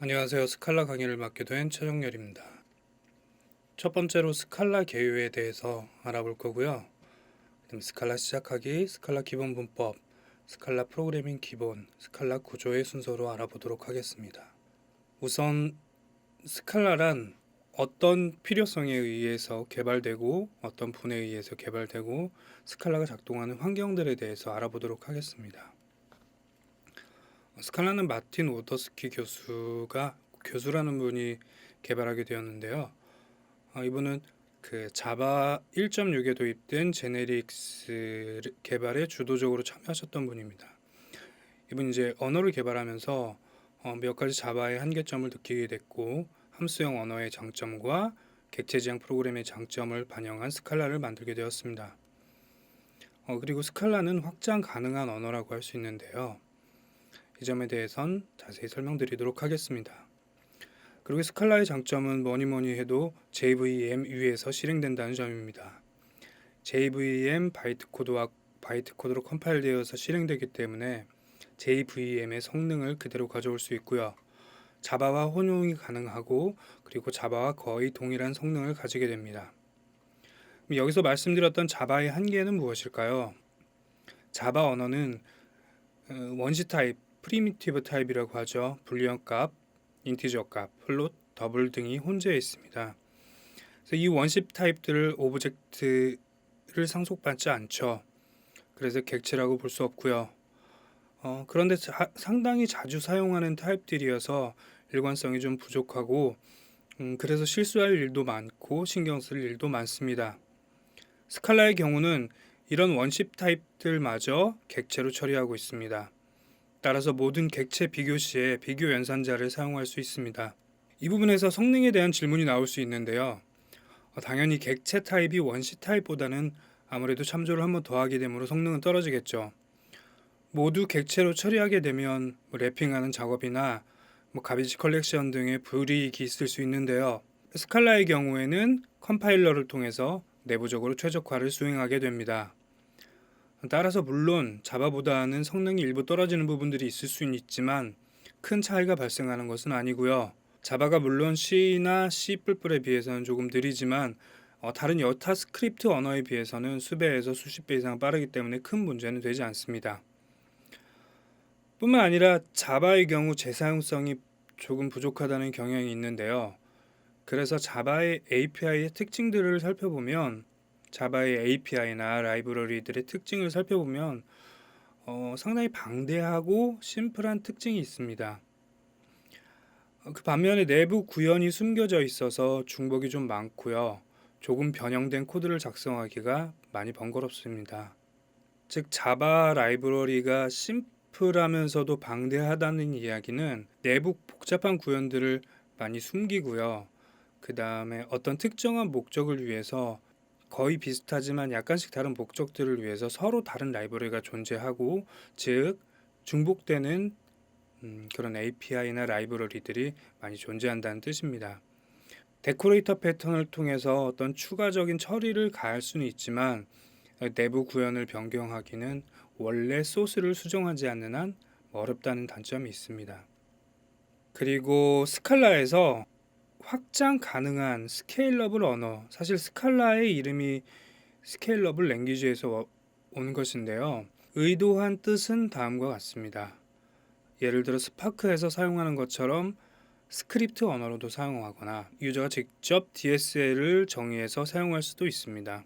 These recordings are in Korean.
안녕하세요. 스칼라 강의를 맡게 된 최정렬입니다. 첫 번째로 스칼라 개요에 대해서 알아볼 거고요. 그다음 스칼라 시작하기, 스칼라 기본 문법, 스칼라 프로그래밍 기본, 스칼라 구조의 순서로 알아보도록 하겠습니다. 우선 스칼라란 어떤 필요성에 의해서 개발되고 어떤 분에 의해서 개발되고 스칼라가 작동하는 환경들에 대해서 알아보도록 하겠습니다. 스칼라는 마틴 오더스키 교수라는 분이 개발하게 되었는데요. 이분은 그 자바 1.6에 도입된 제네릭스 개발에 주도적으로 참여하셨던 분입니다. 이분 이제 언어를 개발하면서 몇 가지 자바의 한계점을 느끼게 됐고 함수형 언어의 장점과 객체 지향 프로그램의 장점을 반영한 스칼라를 만들게 되었습니다. 그리고 스칼라는 확장 가능한 언어라고 할 수 있는데요. 이 점에 대해선 자세히 설명드리도록 하겠습니다. 그리고 스칼라의 장점은 뭐니 해도 JVM 위에서 실행된다는 점입니다. JVM 바이트 코드로 컴파일되어서 실행되기 때문에 JVM의 성능을 그대로 가져올 수 있고요. 자바와 혼용이 가능하고 그리고 자바와 거의 동일한 성능을 가지게 됩니다. 여기서 말씀드렸던 자바의 한계는 무엇일까요? 자바 언어는 원시 타입, 프리미티브 타입이라고 하죠. 불리언 값, 인티저 값, 플롯, 더블 등이 혼재해 있습니다. 그래서 이 원시 타입들을 오브젝트를 상속받지 않죠. 그래서 객체라고 볼 수 없고요. 그런데 상당히 자주 사용하는 타입들이어서 일관성이 좀 부족하고 그래서 실수할 일도 많고 신경 쓸 일도 많습니다. 스칼라의 경우는 이런 원시 타입들마저 객체로 처리하고 있습니다. 따라서 모든 객체 비교 시에 비교 연산자를 사용할 수 있습니다. 이 부분에서 성능에 대한 질문이 나올 수 있는데요. 당연히 객체 타입이 원시 타입보다는 아무래도 참조를 한번 더 하게 되므로 성능은 떨어지겠죠. 모두 객체로 처리하게 되면 랩핑하는 작업이나 가비지 컬렉션 등의 불이익이 있을 수 있는데요. 스칼라의 경우에는 컴파일러를 통해서 내부적으로 최적화를 수행하게 됩니다. 따라서 물론 자바보다는 성능이 일부 떨어지는 부분들이 있을 수는 있지만 큰 차이가 발생하는 것은 아니고요. 자바가 물론 C나 C++에 비해서는 조금 느리지만 다른 여타 스크립트 언어에 비해서는 수배에서 수십 배 이상 빠르기 때문에 큰 문제는 되지 않습니다. 뿐만 아니라 자바의 경우 재사용성이 조금 부족하다는 경향이 있는데요. 그래서 자바의 API의 특징들을 살펴보면 자바의 API나 라이브러리들의 특징을 살펴보면 상당히 방대하고 심플한 특징이 있습니다. 그 반면에 내부 구현이 숨겨져 있어서 중복이 좀 많고요. 조금 변형된 코드를 작성하기가 많이 번거롭습니다. 즉 자바 라이브러리가 심플하면서도 방대하다는 이야기는 내부 복잡한 구현들을 많이 숨기고요. 그 다음에 어떤 특정한 목적을 위해서 거의 비슷하지만 약간씩 다른 목적들을 위해서 서로 다른 라이브러리가 존재하고 즉 중복되는 그런 API나 라이브러리들이 많이 존재한다는 뜻입니다. 데코레이터 패턴을 통해서 어떤 추가적인 처리를 가할 수는 있지만 내부 구현을 변경하기는 원래 소스를 수정하지 않는 한 어렵다는 단점이 있습니다. 그리고 스칼라에서 확장 가능한 스케일러블 언어, 사실 스칼라의 이름이 스케일러블 랭귀지에서 온 것인데요. 의도한 뜻은 다음과 같습니다. 예를 들어 스파크에서 사용하는 것처럼 스크립트 언어로도 사용하거나 유저가 직접 DSL을 정의해서 사용할 수도 있습니다.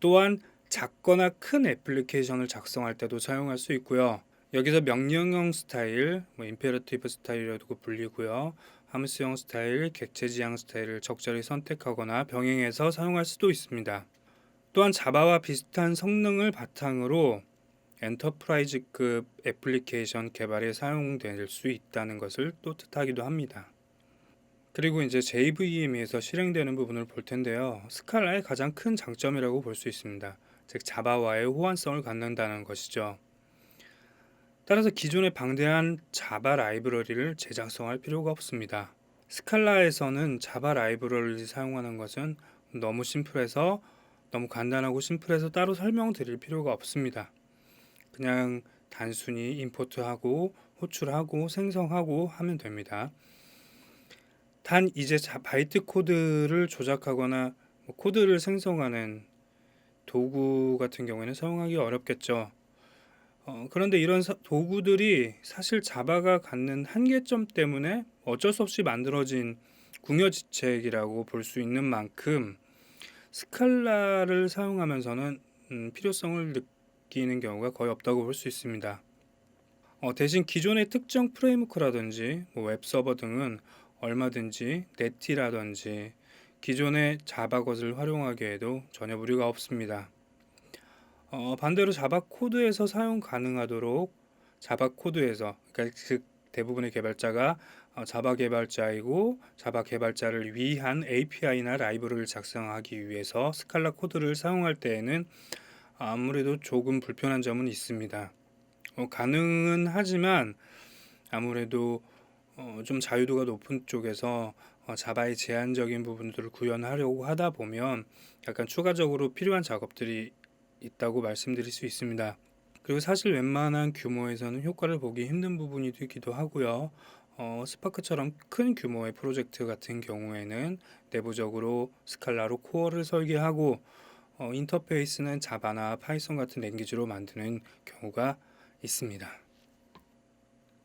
또한 작거나 큰 애플리케이션을 작성할 때도 사용할 수 있고요. 여기서 명령형 스타일, 임페러티브 스타일이라고 불리고요. 함수형 스타일, 객체 지향 스타일을 적절히 선택하거나 병행해서 사용할 수도 있습니다. 또한 자바와 비슷한 성능을 바탕으로 엔터프라이즈급 애플리케이션 개발에 사용될 수 있다는 것을 또 뜻하기도 합니다. 그리고 이제 JVM에서 실행되는 부분을 볼 텐데요. 스칼라의 가장 큰 장점이라고 볼 수 있습니다. 즉 자바와의 호환성을 갖는다는 것이죠. 따라서 기존의 방대한 자바 라이브러리를 재작성할 필요가 없습니다. 스칼라에서는 자바 라이브러리를 사용하는 것은 너무 간단하고 심플해서 따로 설명드릴 필요가 없습니다. 그냥 단순히 임포트하고 호출하고 생성하고 하면 됩니다. 단 이제 바이트 코드를 조작하거나 코드를 생성하는 도구 같은 경우에는 사용하기 어렵겠죠. 그런데 이런 도구들이 사실 자바가 갖는 한계점 때문에 어쩔 수 없이 만들어진 궁여지책이라고 볼 수 있는 만큼 스칼라를 사용하면서는 필요성을 느끼는 경우가 거의 없다고 볼 수 있습니다. 대신 기존의 특정 프레임워크라든지 웹서버 등은 얼마든지 네티라든지 기존의 자바 것을 활용하기에도 전혀 무리가 없습니다. 반대로 자바 코드에서 사용 가능하도록 자바 코드에서, 그러니까 대부분의 개발자가 자바 개발자이고 자바 개발자를 위한 API나 라이브러리를 작성하기 위해서 스칼라 코드를 사용할 때에는 아무래도 조금 불편한 점은 있습니다. 가능은 하지만 아무래도 좀 자유도가 높은 쪽에서 자바의 제한적인 부분들을 구현하려고 하다 보면 약간 추가적으로 필요한 작업들이 있다고 말씀드릴 수 있습니다. 그리고 사실 웬만한 규모에서는 효과를 보기 힘든 부분이 되기도 하고요. 스파크처럼 큰 규모의 프로젝트 같은 경우에는 내부적으로 스칼라로 코어를 설계하고 인터페이스는 자바나 파이썬 같은 랭귀지로 만드는 경우가 있습니다.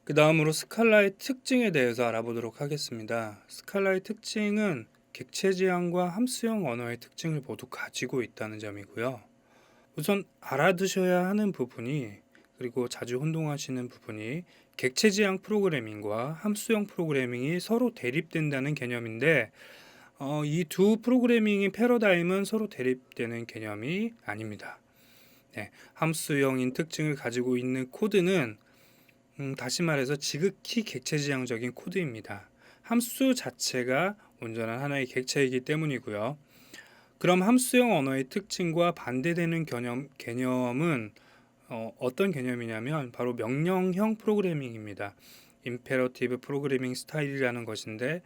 그 다음으로 스칼라의 특징에 대해서 알아보도록 하겠습니다. 스칼라의 특징은 객체 지향과 함수형 언어의 특징을 모두 가지고 있다는 점이고요. 우선 알아두셔야 하는 부분이, 그리고 자주 혼동하시는 부분이 객체 지향 프로그래밍과 함수형 프로그래밍이 서로 대립된다는 개념인데 이 두 프로그래밍의 패러다임은 서로 대립되는 개념이 아닙니다. 네, 함수형인 특징을 가지고 있는 코드는 다시 말해서 지극히 객체지향적인 코드입니다. 함수 자체가 온전한 하나의 객체이기 때문이고요. 그럼 함수형 언어의 특징과 반대되는 개념은 어떤 개념이냐면 바로 명령형 프로그래밍입니다. 임페러티브 프로그래밍 스타일이라는 것인데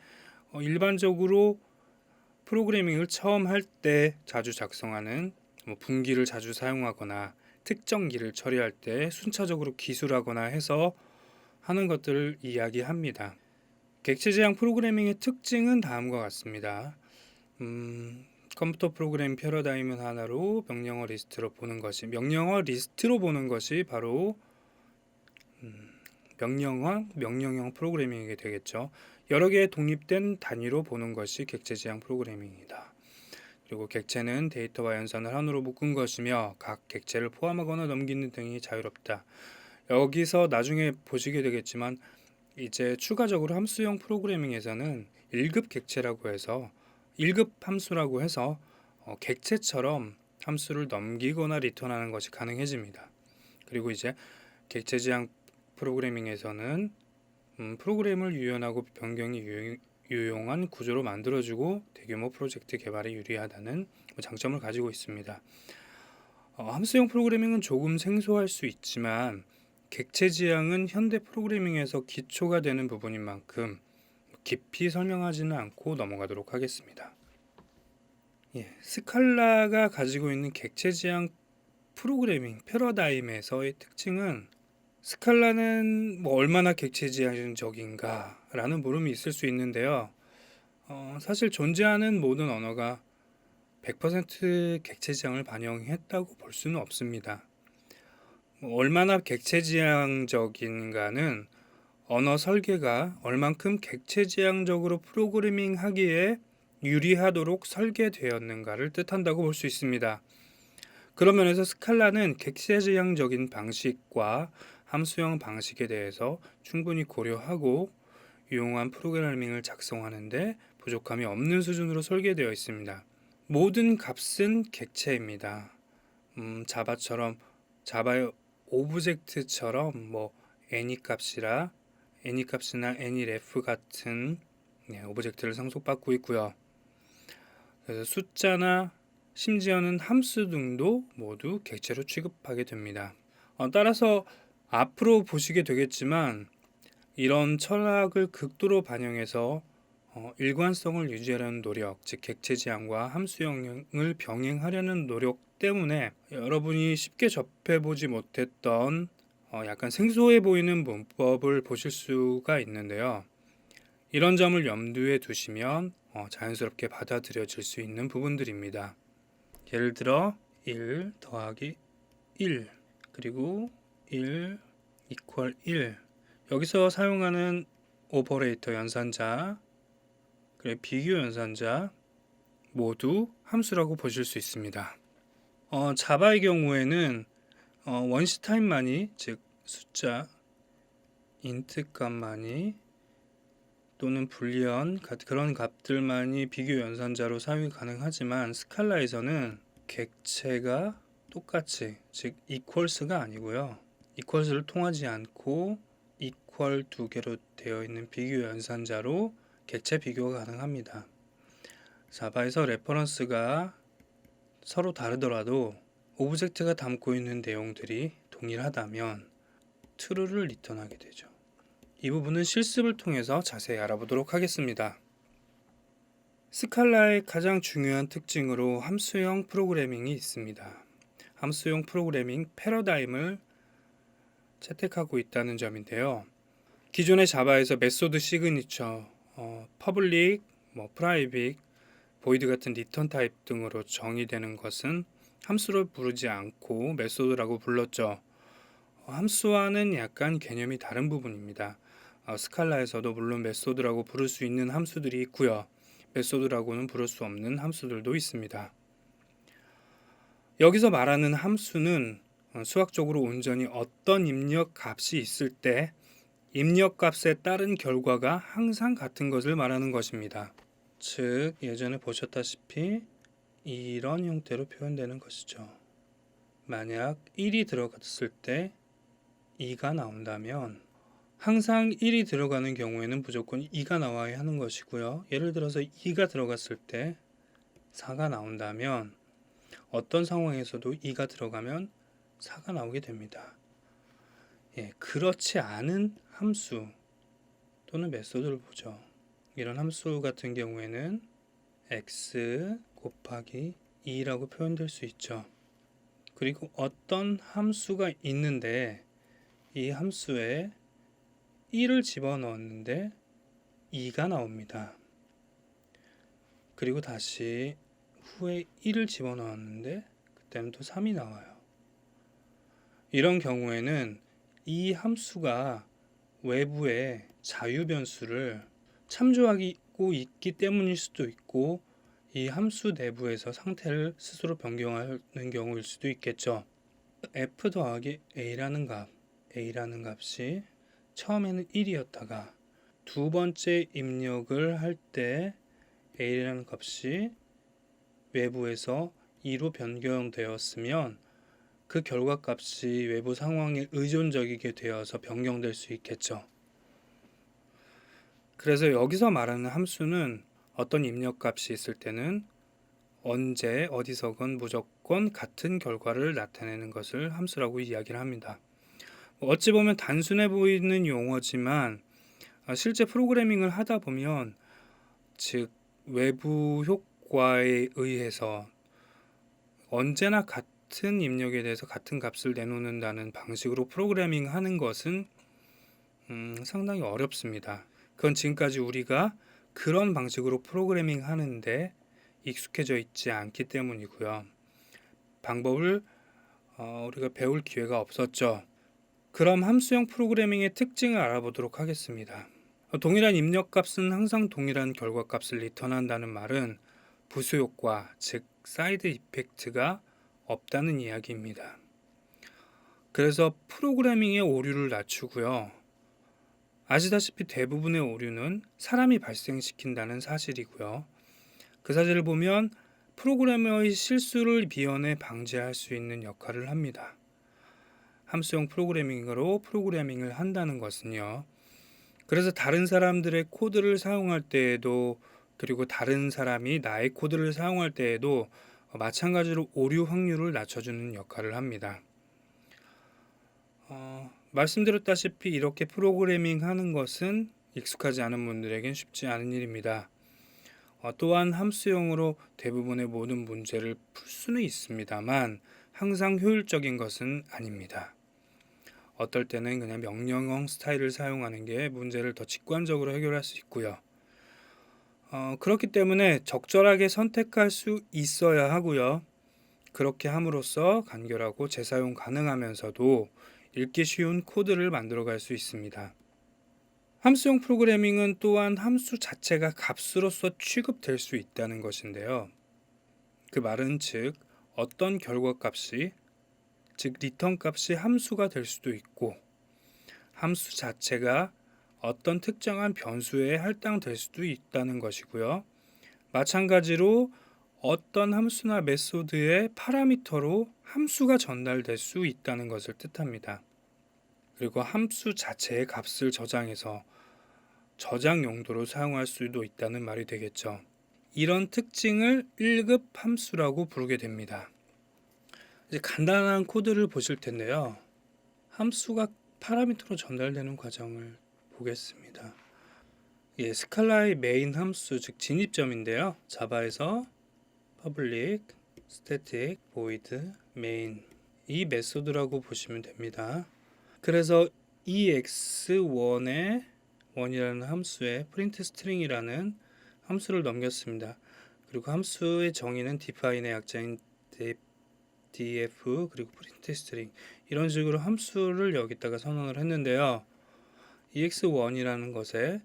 일반적으로 프로그래밍을 처음 할 때 자주 작성하는 분기를 자주 사용하거나 특정기를 처리할 때 순차적으로 기술하거나 해서 하는 것들을 이야기합니다. 객체지향 프로그래밍의 특징은 다음과 같습니다. 컴퓨터 프로그램 패러다임은 하나로 명령어 리스트로 보는 것이 바로 명령형 프로그래밍이 되겠죠. 여러 개의 독립된 단위로 보는 것이 객체지향 프로그래밍입니다. 그리고 객체는 데이터와 연산을 한으로 묶은 것이며 각 객체를 포함하거나 넘기는 등이 자유롭다. 여기서 나중에 보시게 되겠지만 이제 추가적으로 함수형 프로그래밍에서는 1급 객체라고 해서 1급 함수라고 해서 객체처럼 함수를 넘기거나 리턴하는 것이 가능해집니다. 그리고 이제 객체지향 프로그래밍에서는 프로그램을 유연하고 변경이 유용한 구조로 만들어주고 대규모 프로젝트 개발에 유리하다는 장점을 가지고 있습니다. 함수형 프로그래밍은 조금 생소할 수 있지만 객체지향은 현대 프로그래밍에서 기초가 되는 부분인 만큼 깊이 설명하지는 않고 넘어가도록 하겠습니다. 스칼라가 가지고 있는 객체지향 프로그래밍 패러다임에서의 특징은 스칼라는 얼마나 객체지향적인가 라는 물음이 있을 수 있는데요. 사실 존재하는 모든 언어가 100% 객체지향을 반영했다고 볼 수는 없습니다. 얼마나 객체지향적인가는 언어 설계가 얼만큼 객체지향적으로 프로그래밍 하기에 유리하도록 설계되었는가를 뜻한다고 볼 수 있습니다. 그런 면에서 스칼라는 객체지향적인 방식과 함수형 방식에 대해서 충분히 고려하고 유용한 프로그래밍을 작성하는데 부족함이 없는 수준으로 설계되어 있습니다. 모든 값은 객체입니다. 자바의 오브젝트처럼 any 값이나 anyref 같은 오브젝트를 상속받고 있고요. 그래서 숫자나 심지어는 함수 등도 모두 객체로 취급하게 됩니다. 따라서 앞으로 보시게 되겠지만 이런 철학을 극도로 반영해서 일관성을 유지하려는 노력, 즉 객체지향과 함수형을 병행하려는 노력 때문에 여러분이 쉽게 접해보지 못했던 약간 생소해 보이는 문법을 보실 수가 있는데요. 이런 점을 염두에 두시면 자연스럽게 받아들여질 수 있는 부분들입니다. 예를 들어 1 더하기 1 그리고 1 이퀄 1 여기서 사용하는 오퍼레이터 연산자 그리고 비교 연산자 모두 함수라고 보실 수 있습니다. 자바의 경우에는 원시 타입만이 즉 숫자 인트 값만이 또는 불리언 그런 값들만이 비교 연산자로 사용이 가능하지만 스칼라에서는 객체가 똑같이 즉 equals가 아니고요. equals를 통하지 않고 equal 두 개로 되어 있는 비교 연산자로 객체 비교가 가능합니다. 자바에서 레퍼런스가 서로 다르더라도 오브젝트가 담고 있는 내용들이 동일하다면 true를 리턴하게 되죠. 이 부분은 실습을 통해서 자세히 알아보도록 하겠습니다. 스칼라의 가장 중요한 특징으로 함수형 프로그래밍이 있습니다. 함수형 프로그래밍 패러다임을 채택하고 있다는 점인데요. 기존의 자바에서 메소드 시그니처, 퍼블릭, 프라이빗, 보이드 같은 리턴 타입 등으로 정의되는 것은 함수를 부르지 않고 메소드라고 불렀죠. 함수와는 약간 개념이 다른 부분입니다. 스칼라에서도 물론 메소드라고 부를 수 있는 함수들이 있고요. 메소드라고는 부를 수 없는 함수들도 있습니다. 여기서 말하는 함수는 수학적으로 온전히 어떤 입력 값이 있을 때 입력 값에 따른 결과가 항상 같은 것을 말하는 것입니다. 즉 예전에 보셨다시피 이런 형태로 표현되는 것이죠. 만약 1이 들어갔을 때 2가 나온다면 항상 1이 들어가는 경우에는 무조건 2가 나와야 하는 것이고요. 예를 들어서 2가 들어갔을 때 4가 나온다면 어떤 상황에서도 2가 들어가면 4가 나오게 됩니다. 그렇지 않은 함수 또는 메소드를 보죠. 이런 함수 같은 경우에는 x 곱하기 2라고 표현될 수 있죠. 그리고 어떤 함수가 있는데 이 함수에 1을 집어넣었는데 2가 나옵니다. 그리고 다시 후에 1을 집어넣었는데 그때는 또 3이 나와요. 이런 경우에는 이 함수가 외부의 자유 변수를 참조하고 있기 때문일 수도 있고 이 함수 내부에서 상태를 스스로 변경하는 경우일 수도 있겠죠. f 더하기 a라는 값이 처음에는 1이었다가 두 번째 입력을 할 때 a라는 값이 외부에서 2로 변경되었으면 그 결과값이 외부 상황에 의존적이게 되어서 변경될 수 있겠죠. 그래서 여기서 말하는 함수는 어떤 입력값이 있을 때는 언제 어디서건 무조건 같은 결과를 나타내는 것을 함수라고 이야기를 합니다. 어찌 보면 단순해 보이는 용어지만 실제 프로그래밍을 하다 보면 즉 외부 효과에 의해서 언제나 같은 입력에 대해서 같은 값을 내놓는다는 방식으로 프로그래밍 하는 것은 상당히 어렵습니다. 그건 지금까지 우리가 그런 방식으로 프로그래밍 하는데 익숙해져 있지 않기 때문이고요. 방법을 우리가 배울 기회가 없었죠. 그럼 함수형 프로그래밍의 특징을 알아보도록 하겠습니다. 동일한 입력값은 항상 동일한 결과값을 리턴한다는 말은 부수효과, 즉 사이드 이펙트가 없다는 이야기입니다. 그래서 프로그래밍의 오류를 낮추고요. 아시다시피 대부분의 오류는 사람이 발생시킨다는 사실이고요. 그 사실을 보면 프로그래머의 실수를 미연에 방지할 수 있는 역할을 합니다. 함수형 프로그래밍으로 프로그래밍을 한다는 것은요. 그래서 다른 사람들의 코드를 사용할 때에도 그리고 다른 사람이 나의 코드를 사용할 때에도 마찬가지로 오류 확률을 낮춰주는 역할을 합니다. 말씀드렸다시피 이렇게 프로그래밍 하는 것은 익숙하지 않은 분들에겐 쉽지 않은 일입니다. 또한 함수형으로 대부분의 모든 문제를 풀 수는 있습니다만 항상 효율적인 것은 아닙니다. 어떨 때는 그냥 명령형 스타일을 사용하는 게 문제를 더 직관적으로 해결할 수 있고요. 그렇기 때문에 적절하게 선택할 수 있어야 하고요. 그렇게 함으로써 간결하고 재사용 가능하면서도 읽기 쉬운 코드를 만들어갈 수 있습니다. 함수형 프로그래밍은 또한 함수 자체가 값으로서 취급될 수 있다는 것인데요. 그 말은 즉 어떤 결과값이, 즉 리턴 값이 함수가 될 수도 있고, 함수 자체가 어떤 특정한 변수에 할당될 수도 있다는 것이고요. 마찬가지로 어떤 함수나 메소드의 파라미터로 함수가 전달될 수 있다는 것을 뜻합니다. 그리고 함수 자체의 값을 저장해서 저장 용도로 사용할 수도 있다는 말이 되겠죠. 이런 특징을 1급 함수라고 부르게 됩니다. 이제 간단한 코드를 보실 텐데요. 함수가 파라미터로 전달되는 과정을 보겠습니다. 스칼라의 메인 함수, 즉 진입점인데요. 자바에서 public, static, void, main 이 메소드라고 보시면 됩니다. 그래서 ex1의 1이라는 함수에 print string이라는 함수를 넘겼습니다. 그리고 함수의 정의는 define의 약자인 def 그리고 print string 이런 식으로 함수를 여기다가 선언을 했는데요. ex1이라는 것에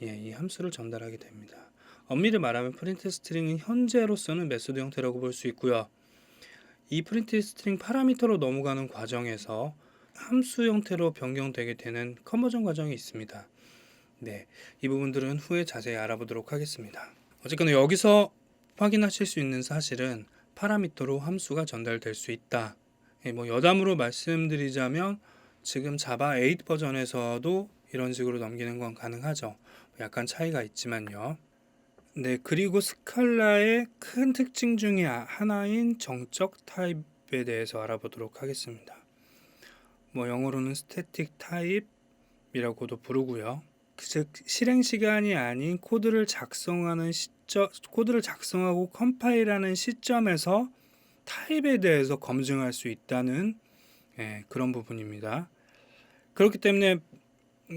이 함수를 전달하게 됩니다. 엄밀히 말하면 프린트 스트링은 현재로서는 메소드 형태라고 볼 수 있고요. 이 프린트 스트링 파라미터로 넘어가는 과정에서 함수 형태로 변경되게 되는 컨버전 과정이 있습니다. 이 부분들은 후에 자세히 알아보도록 하겠습니다. 어쨌거나 여기서 확인하실 수 있는 사실은 파라미터로 함수가 전달될 수 있다. 여담으로 말씀드리자면 지금 자바 8 버전에서도 이런 식으로 넘기는 건 가능하죠. 약간 차이가 있지만요. 그리고 스칼라의 큰 특징 중에 하나인 정적 타입에 대해서 알아보도록 하겠습니다. 영어로는 스태틱 타입이라고도 부르고요. 즉 실행 시간이 아닌 코드를 작성하고 컴파일하는 시점에서 타입에 대해서 검증할 수 있다는 그런 부분입니다. 그렇기 때문에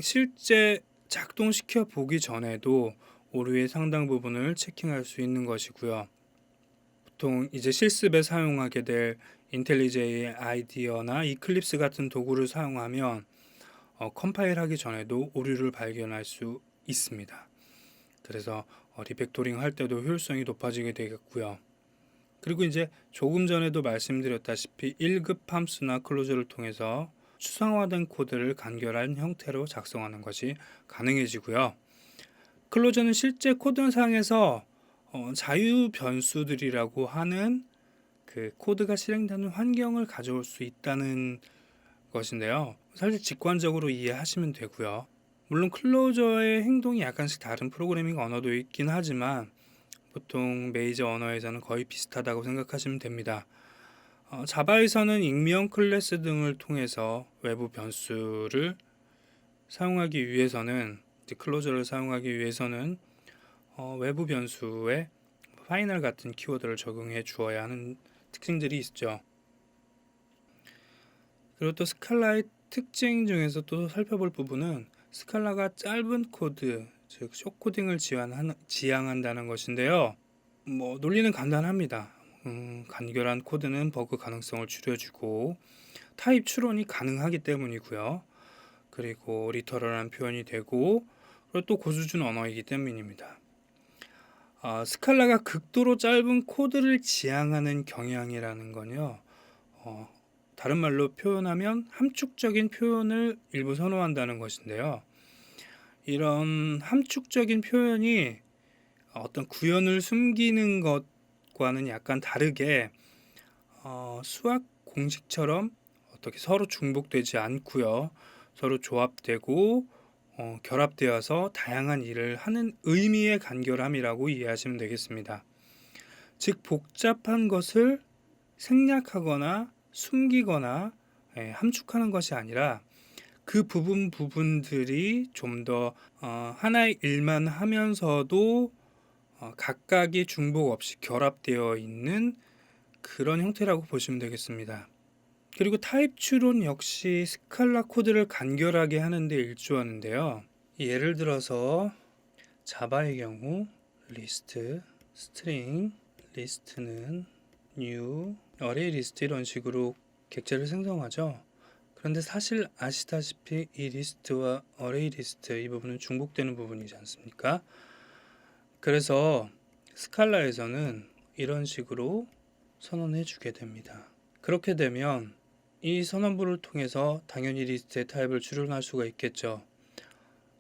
실제 작동시켜 보기 전에도 오류의 상당 부분을 체킹할 수 있는 것이고요. 보통 이제 실습에 사용하게 될 인텔리제이 아이디어나 이클립스 같은 도구를 사용하면 컴파일하기 전에도 오류를 발견할 수 있습니다. 그래서 리팩토링 할 때도 효율성이 높아지게 되겠고요. 그리고 이제 조금 전에도 말씀드렸다시피 1급 함수나 클로저를 통해서 추상화된 코드를 간결한 형태로 작성하는 것이 가능해지고요. 클로저는 실제 코드상에서 자유 변수들이라고 하는 그 코드가 실행되는 환경을 가져올 수 있다는 것인데요. 사실 직관적으로 이해하시면 되고요. 물론 클로저의 행동이 약간씩 다른 프로그래밍 언어도 있긴 하지만 보통 메이저 언어에서는 거의 비슷하다고 생각하시면 됩니다. 자바에서는 익명 클래스 등을 통해서 외부 변수를 사용하기 위해서는 클로저를 사용하기 위해서는 외부 변수에 파이널 같은 키워드를 적용해 주어야 하는 특징들이 있죠. 그리고 또 스칼라의 특징 중에서 또 살펴볼 부분은 스칼라가 짧은 코드, 즉 숏코딩을 지향한다는 것인데요. 논리는 간단합니다. 간결한 코드는 버그 가능성을 줄여주고 타입 추론이 가능하기 때문이고요. 그리고 리터럴한 표현이 되고 그리고 또 고수준 언어이기 때문입니다. 스칼라가 극도로 짧은 코드를 지향하는 경향이라는 건요. 다른 말로 표현하면 함축적인 표현을 일부 선호한다는 것인데요. 이런 함축적인 표현이 어떤 구현을 숨기는 것과는 약간 다르게 수학 공식처럼 어떻게 서로 중복되지 않고요. 서로 조합되고 결합되어서 다양한 일을 하는 의미의 간결함이라고 이해하시면 되겠습니다. 즉 복잡한 것을 생략하거나 숨기거나 함축하는 것이 아니라 그 부분들이 좀 더 하나의 일만 하면서도 각각이 중복 없이 결합되어 있는 그런 형태라고 보시면 되겠습니다. 그리고 타입 추론 역시 스칼라 코드를 간결하게 하는 데 일조하는데요. 예를 들어서 자바의 경우 리스트, 스트링, 리스트는 new, 어레이 리스트 이런 식으로 객체를 생성하죠. 그런데 사실 아시다시피 이 리스트와 어레이 리스트 이 부분은 중복되는 부분이지 않습니까? 그래서 스칼라에서는 이런 식으로 선언해 주게 됩니다. 그렇게 되면 이 선언부를 통해서 당연히 리스트의 타입을 추론할 수가 있겠죠.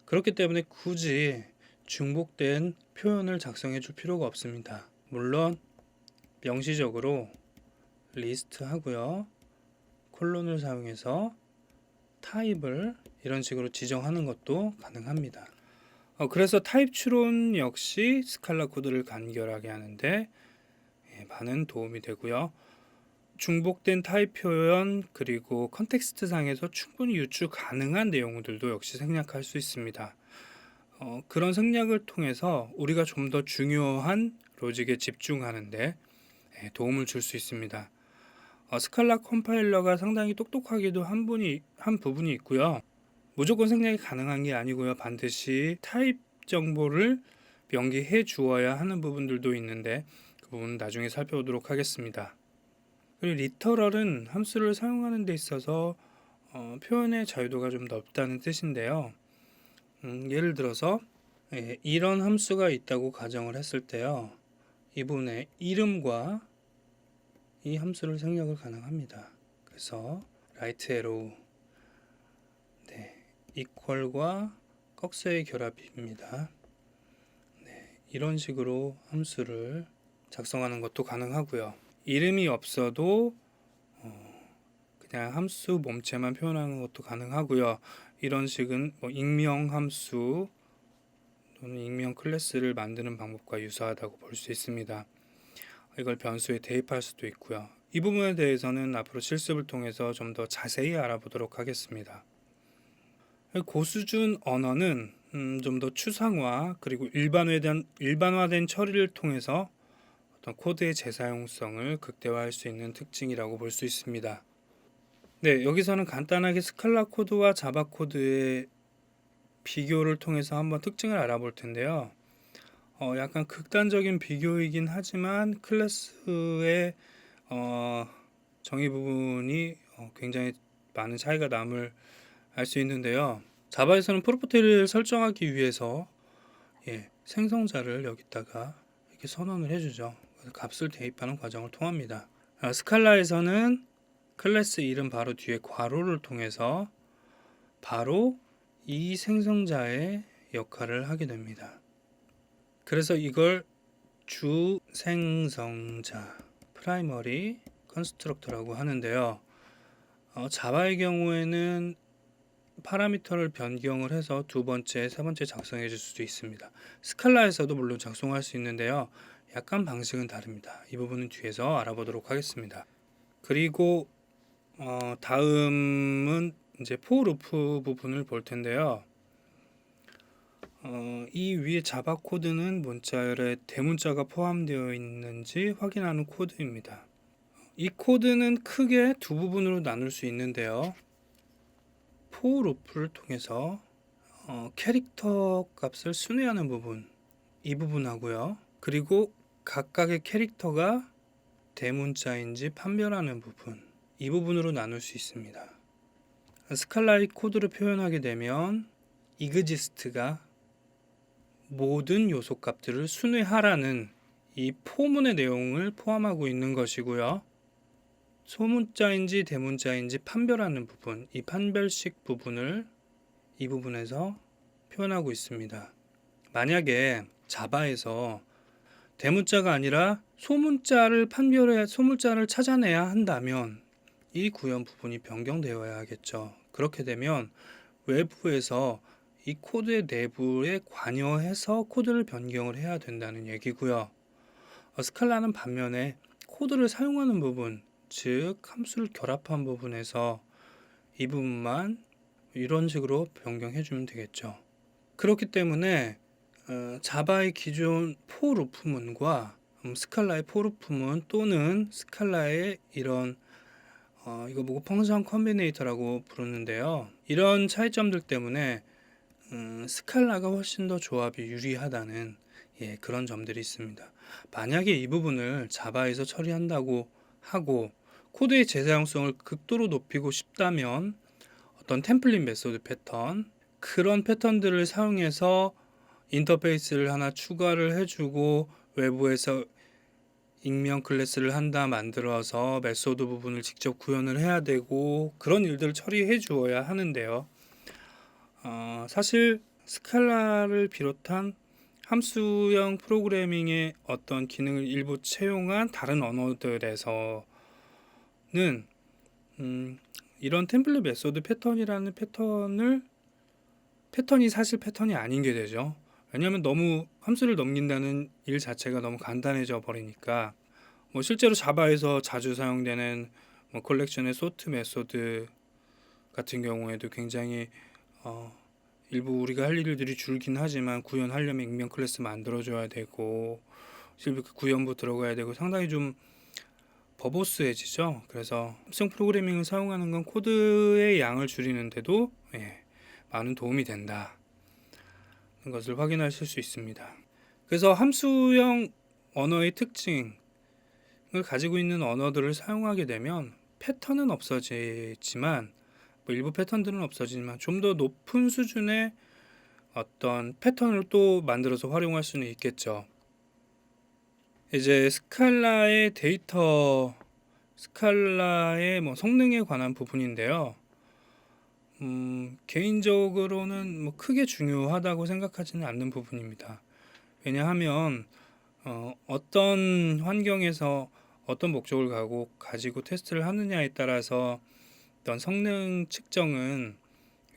그렇기 때문에 굳이 중복된 표현을 작성해 줄 필요가 없습니다. 물론 명시적으로 리스트 하고요. 콜론을 사용해서 타입을 이런 식으로 지정하는 것도 가능합니다. 그래서 타입 추론 역시 스칼라 코드를 간결하게 하는데 많은 도움이 되고요. 중복된 타입 표현 그리고 컨텍스트 상에서 충분히 유추 가능한 내용들도 역시 생략할 수 있습니다. 그런 생략을 통해서 우리가 좀 더 중요한 로직에 집중하는데 도움을 줄 수 있습니다. 스칼라 컴파일러가 상당히 똑똑하기도 한 부분이 있고요. 무조건 생략이 가능한 게 아니고요. 반드시 타입 정보를 명기해 주어야 하는 부분들도 있는데 그 부분은 나중에 살펴보도록 하겠습니다. 그리고 리터럴은 함수를 사용하는 데 있어서 표현의 자유도가 좀 넓다는 뜻인데요. 예를 들어서 이런 함수가 있다고 가정을 했을 때요. 이 부분에 이름과 이 함수를 생략을 가능합니다. 그래서 right arrow equal과 꺽쇠의 결합입니다. 이런 식으로 함수를 작성하는 것도 가능하고요. 이름이 없어도 그냥 함수 몸체만 표현하는 것도 가능하고요. 이런 식은 익명 함수 또는 익명 클래스를 만드는 방법과 유사하다고 볼 수 있습니다. 이걸 변수에 대입할 수도 있고요. 이 부분에 대해서는 앞으로 실습을 통해서 좀 더 자세히 알아보도록 하겠습니다. 고수준 언어는 좀 더 추상화 그리고 일반화된 처리를 통해서 어떤 코드의 재사용성을 극대화할 수 있는 특징이라고 볼 수 있습니다. 네, 여기서는 간단하게 스칼라 코드와 자바 코드의 비교를 통해서 한번 특징을 알아볼 텐데요. 약간 극단적인 비교이긴 하지만 클래스의 정의 부분이 굉장히 많은 차이가 남을 알 수 있는데요. 자바에서는 프로퍼티를 설정하기 위해서 생성자를 여기다가 이렇게 선언을 해주죠. 그래서 값을 대입하는 과정을 통합니다. 스칼라에서는 클래스 이름 바로 뒤에 괄호를 통해서 바로 이 생성자의 역할을 하게 됩니다. 그래서 이걸 주 생성자 프라이머리 컨스트럭터라고 하는데요. 자바의 경우에는 파라미터를 변경을 해서 두 번째, 세 번째 작성해 줄 수도 있습니다. 스칼라에서도 물론 작성할 수 있는데요. 약간 방식은 다릅니다. 이 부분은 뒤에서 알아보도록 하겠습니다. 그리고 다음은 이제 for 루프 부분을 볼 텐데요. 이 위에 자바 코드는 문자열에 대문자가 포함되어 있는지 확인하는 코드입니다. 이 코드는 크게 두 부분으로 나눌 수 있는데요. for 루프를 통해서 캐릭터 값을 순회하는 부분, 이 부분하고요. 그리고 각각의 캐릭터가 대문자인지 판별하는 부분, 이 부분으로 나눌 수 있습니다. 스칼라의 코드를 표현하게 되면 exist가 모든 요소 값들을 순회하라는 이 포문의 내용을 포함하고 있는 것이고요. 소문자인지 대문자인지 판별하는 부분, 이 판별식 부분을 이 부분에서 표현하고 있습니다. 만약에 자바에서 대문자가 아니라 소문자를 찾아내야 한다면 이 구현 부분이 변경되어야 하겠죠. 그렇게 되면 외부에서 이 코드의 내부에 관여해서 코드를 변경을 해야 된다는 얘기고요. 스칼라는 반면에 코드를 사용하는 부분, 즉 함수를 결합한 부분에서 이 부분만 이런 식으로 변경해 주면 되겠죠. 그렇기 때문에 자바의 기존 for 루프문과 스칼라의 for 루프문 또는 스칼라의 이런 이거 보고 펑션 컴비네이터라고 부르는데요. 이런 차이점들 때문에 스칼라가 훨씬 더 조합이 유리하다는 그런 점들이 있습니다. 만약에 이 부분을 자바에서 처리한다고 하고 코드의 재사용성을 극도로 높이고 싶다면 어떤 템플릿 메소드 패턴, 그런 패턴들을 사용해서 인터페이스를 하나 추가를 해주고 외부에서 익명 클래스를 한다 만들어서 메소드 부분을 직접 구현을 해야 되고 그런 일들을 처리해 주어야 하는데요. 사실 스칼라를 비롯한 함수형 프로그래밍의 어떤 기능을 일부 채용한 다른 언어들에서는 이런 템플릿 메소드 패턴이라는 패턴이 사실 패턴이 아닌 게 되죠. 왜냐하면 너무 함수를 넘긴다는 일 자체가 너무 간단해져 버리니까. 실제로 자바에서 자주 사용되는 컬렉션의 소트 메소드 같은 경우에도 굉장히 일부 우리가 할 일들이 줄긴 하지만 구현하려면 익명 클래스 만들어줘야 되고 실제 그 구현부 들어가야 되고 상당히 좀 버버스해지죠. 그래서 합성 프로그래밍을 사용하는 건 코드의 양을 줄이는데도 많은 도움이 된다. 것을 확인하실 수 있습니다. 그래서 함수형 언어의 특징을 가지고 있는 언어들을 사용하게 되면 패턴은 없어지지만 일부 패턴들은 없어지지만 좀 더 높은 수준의 어떤 패턴을 또 만들어서 활용할 수는 있겠죠. 이제 스칼라의 성능에 관한 부분인데요. 개인적으로는 크게 중요하다고 생각하지는 않는 부분입니다. 왜냐하면 어떤 환경에서 어떤 목적을 가지고 테스트를 하느냐에 따라서 어떤 성능 측정은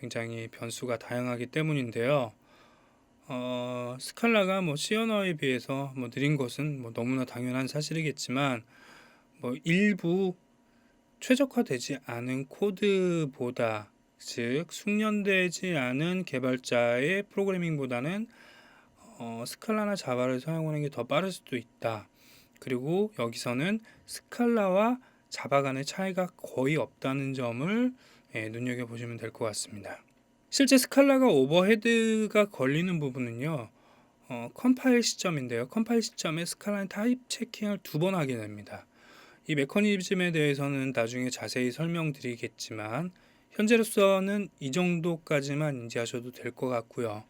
굉장히 변수가 다양하기 때문인데요. 스칼라가 C 언어에 비해서 느린 것은 너무나 당연한 사실이겠지만 일부 최적화되지 않은 코드보다, 즉 숙련되지 않은 개발자의 프로그래밍보다는 스칼라나 자바를 사용하는 게 더 빠를 수도 있다. 그리고 여기서는 스칼라와 자바 간의 차이가 거의 없다는 점을 눈여겨보시면 될 것 같습니다. 실제 스칼라가 오버헤드가 걸리는 부분은요, 컴파일 시점인데요. 컴파일 시점에 스칼라는 타입 체킹을 2번 하게 됩니다. 이 메커니즘에 대해서는 나중에 자세히 설명드리겠지만 현재로서는 이 정도까지만 인지하셔도 될 것 같고요.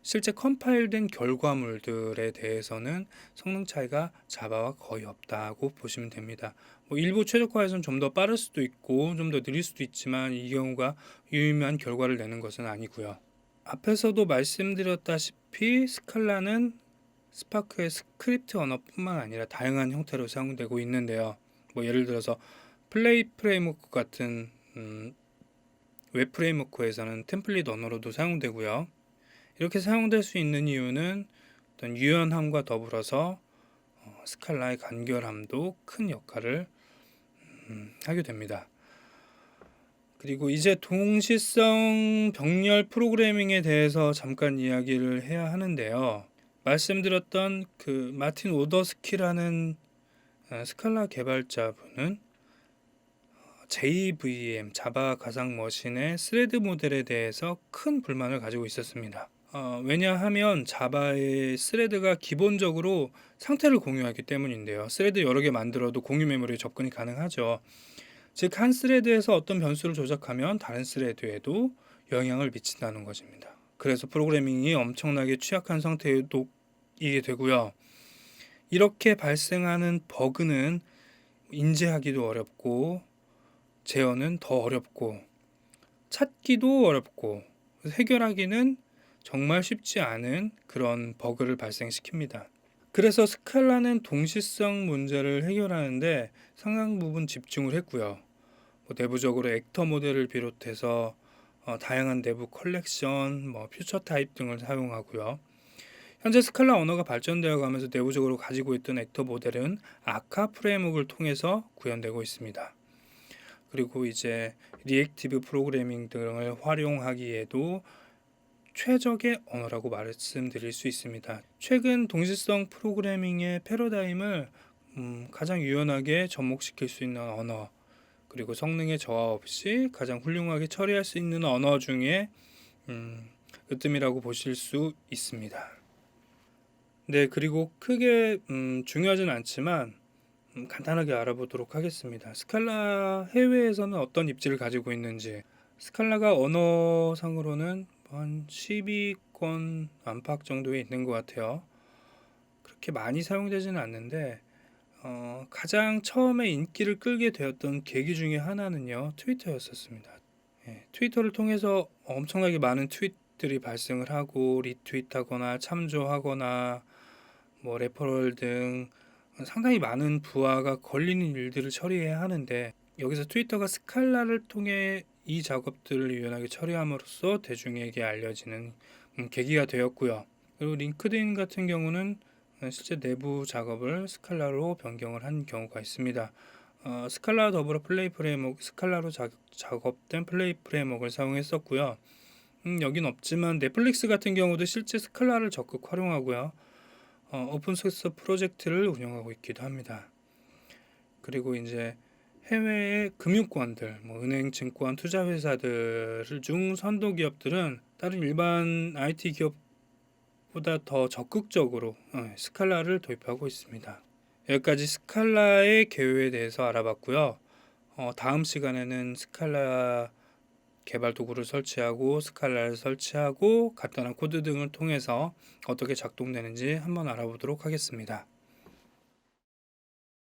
실제 컴파일된 결과물들에 대해서는 성능 차이가 자바와 거의 없다고 보시면 됩니다. 일부 최적화에서는 좀 더 빠를 수도 있고 좀 더 느릴 수도 있지만 이 경우가 유의미한 결과를 내는 것은 아니고요. 앞에서도 말씀드렸다시피 스칼라는 스파크의 스크립트 언어뿐만 아니라 다양한 형태로 사용되고 있는데요. 예를 들어서 플레이 프레임워크 같은 웹 프레임워크에서는 템플릿 언어로도 사용되고요. 이렇게 사용될 수 있는 이유는 어떤 유연함과 더불어서 스칼라의 간결함도 큰 역할을 하게 됩니다. 그리고 이제 동시성 병렬 프로그래밍에 대해서 잠깐 이야기를 해야 하는데요. 말씀드렸던 그 마틴 오더스키라는 스칼라 개발자분은 JVM 자바 가상 머신의 스레드 모델에 대해서 큰 불만을 가지고 있었습니다. 왜냐하면 자바의 스레드가 기본적으로 상태를 공유하기 때문인데요. 스레드 여러 개 만들어도 공유 메모리에 접근이 가능하죠. 즉 한 스레드에서 어떤 변수를 조작하면 다른 스레드에도 영향을 미친다는 것입니다. 그래서 프로그래밍이 엄청나게 취약한 상태에 놓이게 되고요. 이렇게 발생하는 버그는 인지하기도 어렵고 제어는 더 어렵고 찾기도 어렵고 해결하기는 정말 쉽지 않은 그런 버그를 발생시킵니다. 그래서 스칼라는 동시성 문제를 해결하는데 상당 부분 집중을 했고요. 내부적으로 액터 모델을 비롯해서 다양한 내부 컬렉션, 퓨처 타입 등을 사용하고요. 현재 스칼라 언어가 발전되어 가면서 내부적으로 가지고 있던 액터 모델은 아카 프레임워크를 통해서 구현되고 있습니다. 그리고 이제 리액티브 프로그래밍 등을 활용하기에도 최적의 언어라고 말씀드릴 수 있습니다. 최근 동시성 프로그래밍의 패러다임을 가장 유연하게 접목시킬 수 있는 언어, 그리고 성능의 저하 없이 가장 훌륭하게 처리할 수 있는 언어 중에 으뜸이라고 보실 수 있습니다. 네, 그리고 크게 중요하진 않지만 간단하게 알아보도록 하겠습니다. 스칼라 해외에서는 어떤 입지를 가지고 있는지. 스칼라가 언어상으로는 한 10위권 안팎 정도에 있는 것 같아요. 그렇게 많이 사용되지는 않는데 가장 처음에 인기를 끌게 되었던 계기 중에 하나는요, 트위터였었습니다. 트위터를 통해서 엄청나게 많은 트윗들이 발생을 하고 리트윗하거나 참조하거나 뭐 레퍼럴 등 상당히 많은 부하가 걸리는 일들을 처리해야 하는데, 여기서 트위터가 스칼라를 통해 이 작업들을 유연하게 처리함으로써 대중에게 알려지는 계기가 되었고요. 그리고 링크드인 같은 경우는 실제 내부 작업을 스칼라로 변경을 한 경우가 있습니다. 스칼라와 더불어 플레이 프레임워크, 스칼라로 작업된 플레이 프레임워크를 사용했었고요. 여긴 없지만 넷플릭스 같은 경우도 실제 스칼라를 적극 활용하고요. 오픈소스 프로젝트를 운영하고 있기도 합니다. 그리고 이제 해외의 금융권들, 뭐 은행, 증권, 투자회사들 중 선도 기업들은 다른 일반 IT 기업보다 더 적극적으로 스칼라를 도입하고 있습니다. 여기까지 스칼라의 개요에 대해서 알아봤고요. 다음 시간에는 스칼라 개발 도구를 설치하고 스칼라를 설치하고 간단한 코드 등을 통해서 어떻게 작동되는지 한번 알아보도록 하겠습니다.